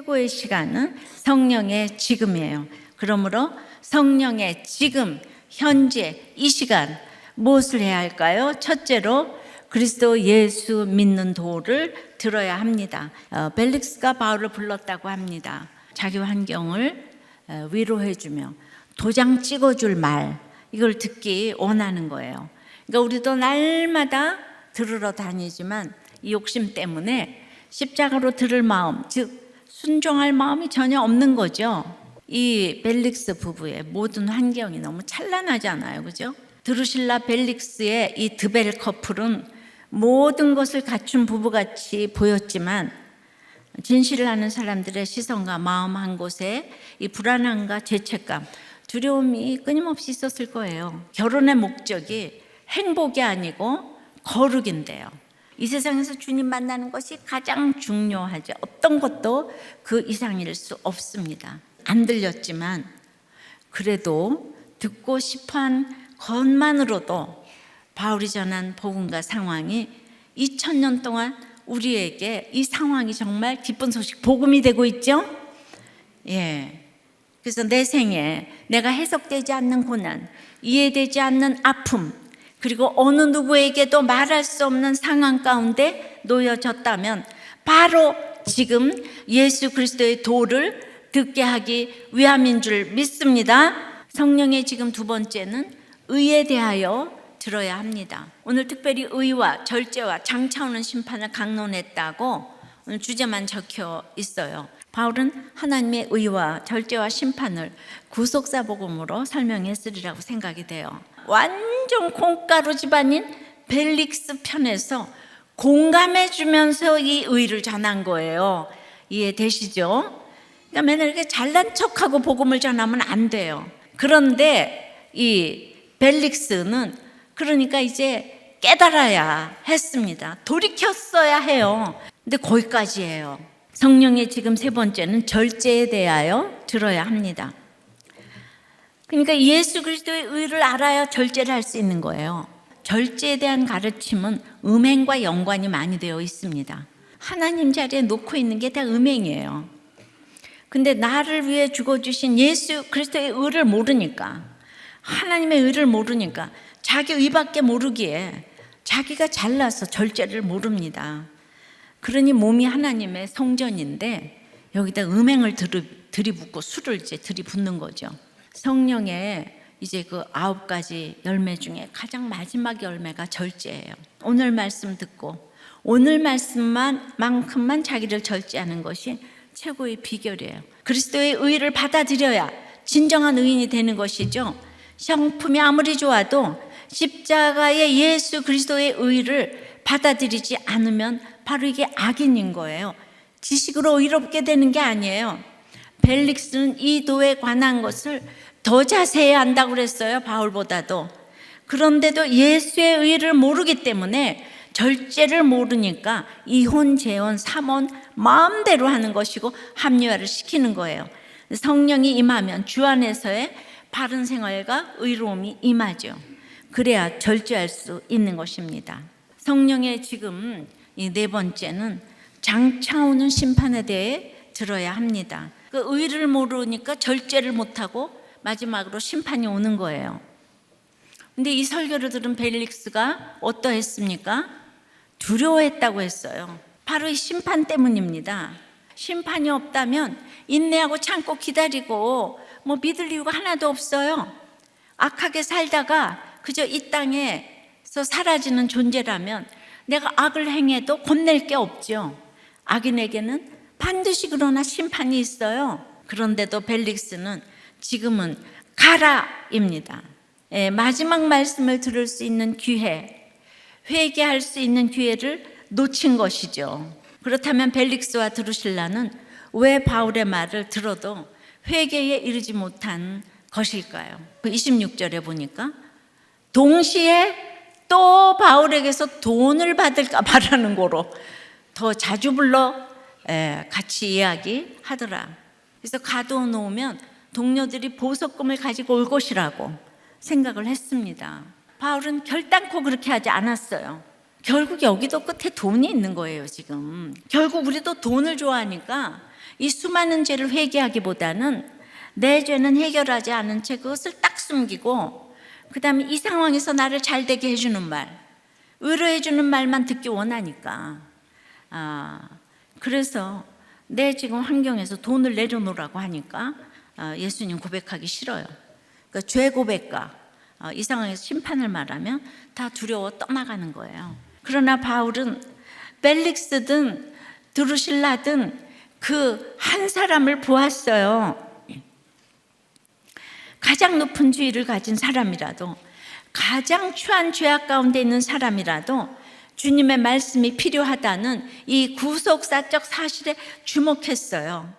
최고의 시간은 성령의 지금이에요. 그러므로 성령의 지금, 현재, 이 시간 무엇을 해야 할까요? 첫째로 그리스도 예수 믿는 도를 들어야 합니다. 벨릭스가 바울을 불렀다고 합니다. 자기 환경을 위로해주며 도장 찍어줄 말, 이걸 듣기 원하는 거예요. 그러니까 우리도 날마다 들으러 다니지만 이 욕심 때문에 십자가로 들을 마음, 즉 순종할 마음이 전혀 없는 거죠. 이 벨릭스 부부의 모든 환경이 너무 찬란하잖아요, 그죠? 드루실라 벨릭스의 이 드벨 커플은 모든 것을 갖춘 부부같이 보였지만 진실을 아는 사람들의 시선과 마음 한 곳에 이 불안함과 죄책감, 두려움이 끊임없이 있었을 거예요. 결혼의 목적이 행복이 아니고 거룩인데요. 이 세상에서 주님 만나는 것이 가장 중요하죠. 어떤 것도 그 이상일 수 없습니다. 안 들렸지만 그래도 듣고 싶어한 것만으로도 바울이 전한 복음과 상황이 2000년 동안 우리에게 이 상황이 정말 기쁜 소식, 복음이 되고 있죠? 예. 그래서 내 생에 내가 해석되지 않는 고난, 이해되지 않는 아픔, 그리고 어느 누구에게도 말할 수 없는 상황 가운데 놓여졌다면 바로 지금 예수 그리스도의 도를 듣게 하기 위함인 줄 믿습니다. 성령의 지금 두 번째는 의에 대하여 들어야 합니다. 오늘 특별히 의와 절제와 장차오는 심판을 강론했다고 오늘 주제만 적혀 있어요. 바울은 하나님의 의와 절제와 심판을 구속사 복음으로 설명했으리라고 생각이 돼요. 완전 콩가루 집안인 벨릭스 편에서 공감해 주면서 이 의를 전한 거예요. 이해되시죠? 그러니까 맨날 이렇게 잘난 척하고 복음을 전하면 안 돼요. 그런데 이 벨릭스는 그러니까 이제 깨달아야 했습니다. 돌이켰어야 해요. 근데 거기까지예요. 성령의 지금 세 번째는 절제에 대하여 들어야 합니다. 그러니까 예수 그리스도의 의를 알아야 절제를 할 수 있는 거예요. 절제에 대한 가르침은 음행과 연관이 많이 되어 있습니다. 하나님 자리에 놓고 있는 게 다 음행이에요. 근데 나를 위해 죽어주신 예수 그리스도의 의를 모르니까, 하나님의 의를 모르니까 자기 의밖에 모르기에 자기가 잘나서 절제를 모릅니다. 그러니 몸이 하나님의 성전인데 여기다 음행을 들이붓고 술을 이제 들이붓는 거죠. 성령의 이제 그 9가지 열매 중에 가장 마지막 열매가 절제예요. 오늘 말씀 듣고 오늘 말씀만큼만 자기를 절제하는 것이 최고의 비결이에요. 그리스도의 의를 받아들여야 진정한 의인이 되는 것이죠. 성품이 아무리 좋아도 십자가의 예수 그리스도의 의를 받아들이지 않으면 바로 이게 악인인 거예요. 지식으로 의롭게 되는 게 아니에요. 벨릭스는 이 도에 관한 것을 더 자세히 안다고 그랬어요, 바울보다도. 그런데도 예수의 의를 모르기 때문에 절제를 모르니까 이혼, 재혼, 삼혼 마음대로 하는 것이고 합리화를 시키는 거예요. 성령이 임하면 주 안에서의 바른 생활과 의로움이 임하죠. 그래야 절제할 수 있는 것입니다. 성령의 지금 이 네 번째는 장차오는 심판에 대해 들어야 합니다. 그 의를 모르니까 절제를 못하고 마지막으로 심판이 오는 거예요. 근데 이 설교를 들은 벨릭스가 어떠했습니까? 두려워했다고 했어요. 바로 이 심판 때문입니다. 심판이 없다면 인내하고 참고 기다리고 뭐 믿을 이유가 하나도 없어요. 악하게 살다가 그저 이 땅에서 사라지는 존재라면 내가 악을 행해도 겁낼 게 없죠. 악인에게는 반드시 그러나 심판이 있어요. 그런데도 벨릭스는 지금은 가라입니다. 마지막 말씀을 들을 수 있는 기회, 회개할 수 있는 기회를 놓친 것이죠. 그렇다면 벨릭스와 드루실라는 왜 바울의 말을 들어도 회개에 이르지 못한 것일까요? 26절에 보니까 동시에 또 바울에게서 돈을 받을까 바라는 거로 더 자주 불러 같이 이야기하더라. 그래서 가둬놓으면 동료들이 보석금을 가지고 올 것이라고 생각을 했습니다. 바울은 결단코 그렇게 하지 않았어요. 결국 여기도 끝에 돈이 있는 거예요, 지금. 결국 우리도 돈을 좋아하니까 이 수많은 죄를 회개하기보다는 내 죄는 해결하지 않은 채 그것을 딱 숨기고, 그 다음에 이 상황에서 나를 잘 되게 해주는 말, 위로해주는 말만 듣기 원하니까. 그래서 내 지금 환경에서 돈을 내려놓으라고 하니까 예수님 고백하기 싫어요. 그러니까 죄 고백과 이 상황에서 심판을 말하면 다 두려워 떠나가는 거예요. 그러나 바울은 벨릭스든 드루실라든 그 한 사람을 보았어요. 가장 높은 지위를 가진 사람이라도, 가장 추한 죄악 가운데 있는 사람이라도 주님의 말씀이 필요하다는 이 구속사적 사실에 주목했어요.